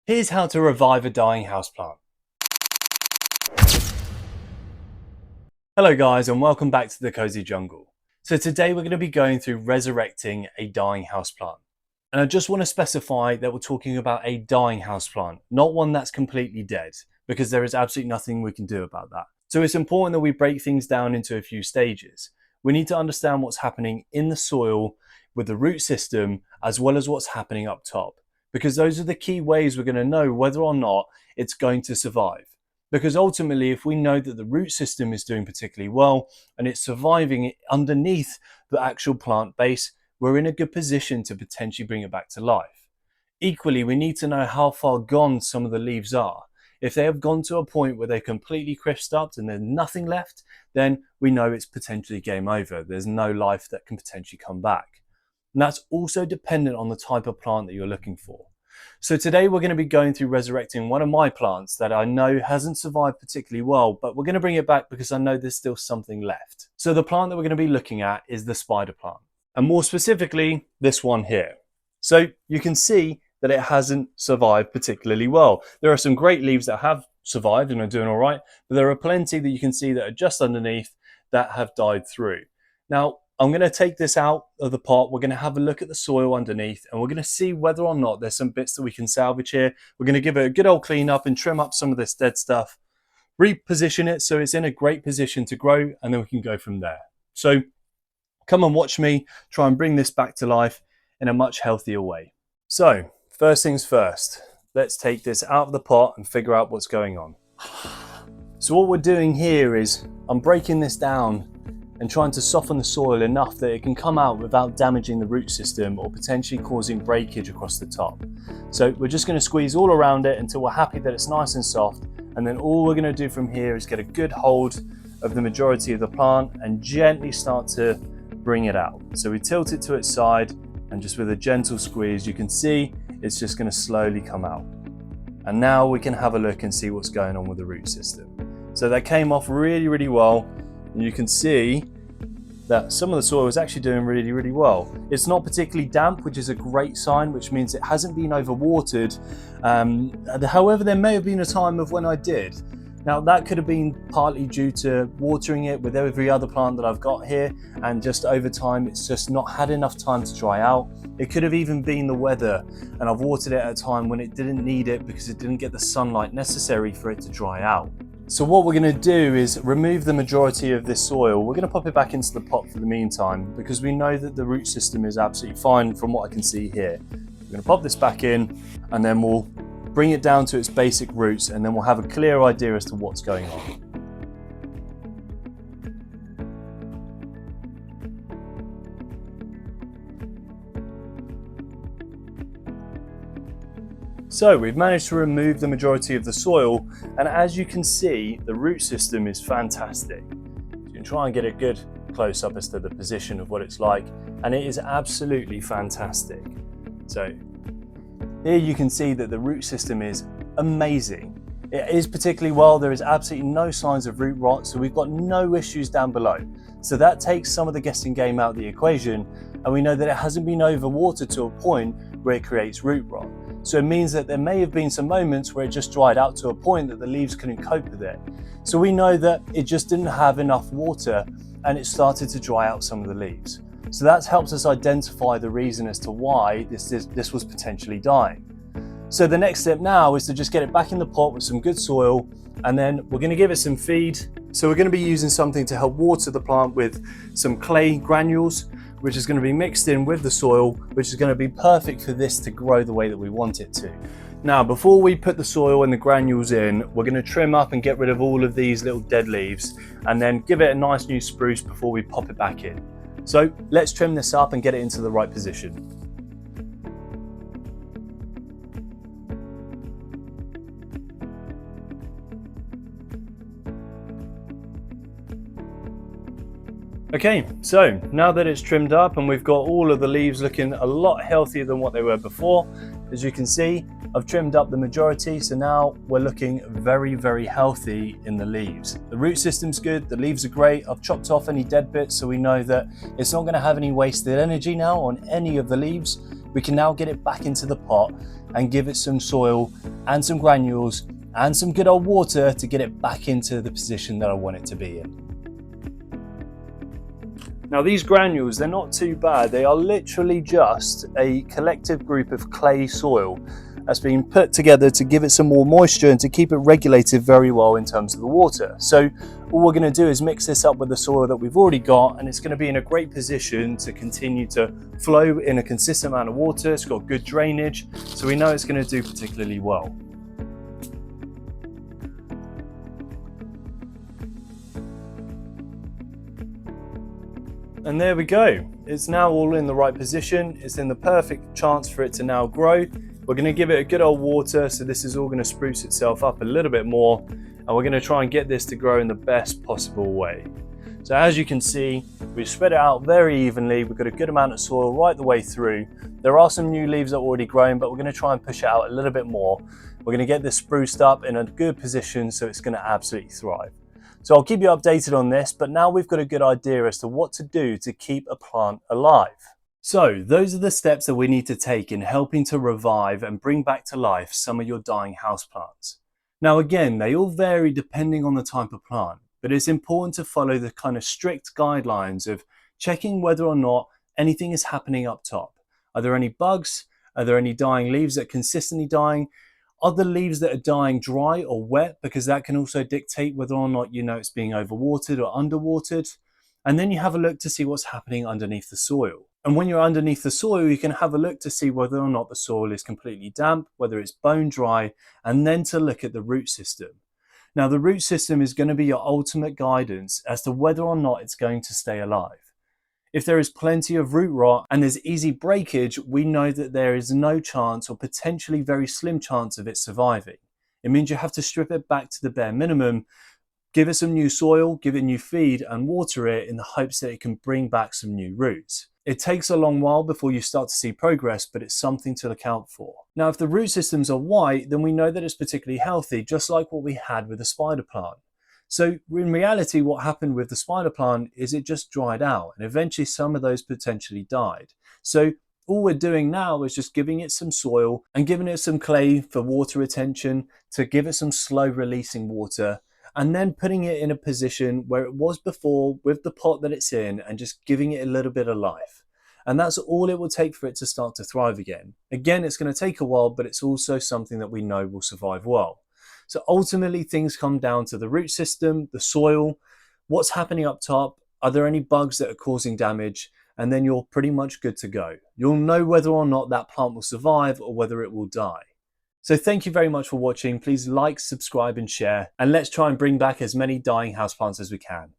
Here's how to revive a dying houseplant. Hello guys and welcome back to the Cozy Jungle. So today we're going to be going through resurrecting a dying houseplant. And I just want to specify that we're talking about a dying houseplant, not one that's completely dead, because there is absolutely nothing we can do about that. So it's important that we break things down into a few stages. We need to understand what's happening in the soil with the root system, as well as what's happening up top, because those are the key ways we're going to know whether or not it's going to survive. Because ultimately, if we know that the root system is doing particularly well and it's surviving underneath the actual plant base, we're in a good position to potentially bring it back to life. Equally, we need to know how far gone some of the leaves are. If they have gone to a point where they're completely crisped up and there's nothing left, then we know it's potentially game over. There's no life that can potentially come back. And that's also dependent on the type of plant that you're looking for. So today we're going to be going through resurrecting one of my plants that I know hasn't survived particularly well, but we're going to bring it back because I know there's still something left. So the plant that we're going to be looking at is the spider plant, and more specifically this one here. So you can see that it hasn't survived particularly well. There are some great leaves that have survived and are doing all right, but there are plenty that you can see that are just underneath that have died through. Now, I'm going to take this out of the pot. We're going to have a look at the soil underneath and we're going to see whether or not there's some bits that we can salvage here. We're going to give it a good old clean up and trim up some of this dead stuff, reposition it so it's in a great position to grow, and then we can go from there. So come and watch me try and bring this back to life in a much healthier way. So first things first, let's take this out of the pot and figure out what's going on. So what we're doing here is I'm breaking this down and trying to soften the soil enough that it can come out without damaging the root system or potentially causing breakage across the top. So we're just going to squeeze all around it until we're happy that it's nice and soft, and then all we're going to do from here is get a good hold of the majority of the plant and gently start to bring it out. So we tilt it to its side, and just with a gentle squeeze you can see it's just going to slowly come out. And now we can have a look and see what's going on with the root system. So that came off really well. And you can see that some of the soil is actually doing really well. It's not particularly damp, which is a great sign, which means it hasn't been overwatered. However, there may have been a time of when I did. Now that could have been partly due to watering it with every other plant that I've got here, and just over time it's just not had enough time to dry out. It could have even been the weather, and I've watered it at a time when it didn't need it because it didn't get the sunlight necessary for it to dry out. So what we're going to do is remove the majority of this soil. We're going to pop it back into the pot for the meantime because we know that the root system is absolutely fine from what I can see here. We're going to pop this back in and then we'll bring it down to its basic roots, and then we'll have a clear idea as to what's going on. So we've managed to remove the majority of the soil, and as you can see, the root system is fantastic. You can try and get a good close up as to the position of what it's like, and it is absolutely fantastic. So here you can see that the root system is amazing. It is particularly well. There is absolutely no signs of root rot, so we've got no issues down below. So that takes some of the guessing game out of the equation, and we know that it hasn't been overwatered to a point where it creates root rot. So it means that there may have been some moments where it just dried out to a point that the leaves couldn't cope with it. So we know that it just didn't have enough water and it started to dry out some of the leaves. So that helps us identify the reason as to why this was potentially dying. So the next step now is to just get it back in the pot with some good soil, and then we're going to give it some feed. So we're going to be using something to help water the plant with some clay granules, which is going to be mixed in with the soil, which is going to be perfect for this to grow the way that we want it to. Now, before we put the soil and the granules in, we're going to trim up and get rid of all of these little dead leaves, and then give it a nice new spruce before we pop it back in. So let's trim this up and get it into the right position. Okay, so now that it's trimmed up and we've got all of the leaves looking a lot healthier than what they were before, as you can see, I've trimmed up the majority, so now we're looking very healthy in the leaves. The root system's good, the leaves are great. I've chopped off any dead bits so we know that it's not going to have any wasted energy now on any of the leaves. We can now get it back into the pot and give it some soil and some granules and some good old water to get it back into the position that I want it to be in. Now these granules, they're not too bad. They are literally just a collective group of clay soil that's been put together to give it some more moisture and to keep it regulated very well in terms of the water. So all we're going to do is mix this up with the soil that we've already got, and it's going to be in a great position to continue to flow in a consistent amount of water. It's got good drainage, so we know it's going to do particularly well. And there we go. It's now all in the right position. It's in the perfect chance for it to now grow. We're going to give it a good old water, so this is all going to spruce itself up a little bit more, and we're going to try and get this to grow in the best possible way. So as you can see, we've spread it out very evenly. We've got a good amount of soil right the way through. There are some new leaves that are already growing, but we're going to try and push it out a little bit more. We're going to get this spruced up in a good position so it's going to absolutely thrive. So I'll keep you updated on this, but now we've got a good idea as to what to do to keep a plant alive. So those are the steps that we need to take in helping to revive and bring back to life some of your dying houseplants. Now again, they all vary depending on the type of plant, but it's important to follow the kind of strict guidelines of checking whether or not anything is happening up top. Are there any bugs? Are there any dying leaves that are consistently dying? Are the leaves that are dying dry or wet? Because that can also dictate whether or not you know it's being overwatered or underwatered. And then you have a look to see what's happening underneath the soil. And when you're underneath the soil, you can have a look to see whether or not the soil is completely damp, whether it's bone dry, and then to look at the root system. Now, the root system is going to be your ultimate guidance as to whether or not it's going to stay alive. If there is plenty of root rot and there's easy breakage, we know that there is no chance or potentially very slim chance of it surviving. It means you have to strip it back to the bare minimum, give it some new soil, give it new feed, and water it in the hopes that it can bring back some new roots. It takes a long while before you start to see progress, but it's something to look out for. Now, if the root systems are white, then we know that it's particularly healthy, just like what we had with the spider plant. So in reality, what happened with the spider plant is it just dried out, and eventually some of those potentially died. So all we're doing now is just giving it some soil and giving it some clay for water retention to give it some slow releasing water, and then putting it in a position where it was before with the pot that it's in and just giving it a little bit of life. And that's all it will take for it to start to thrive again. Again, it's going to take a while, but it's also something that we know will survive well. So ultimately, things come down to the root system, the soil, what's happening up top, are there any bugs that are causing damage, and then you're pretty much good to go. You'll know whether or not that plant will survive or whether it will die. So thank you very much for watching. Please like, subscribe and share, and let's try and bring back as many dying houseplants as we can.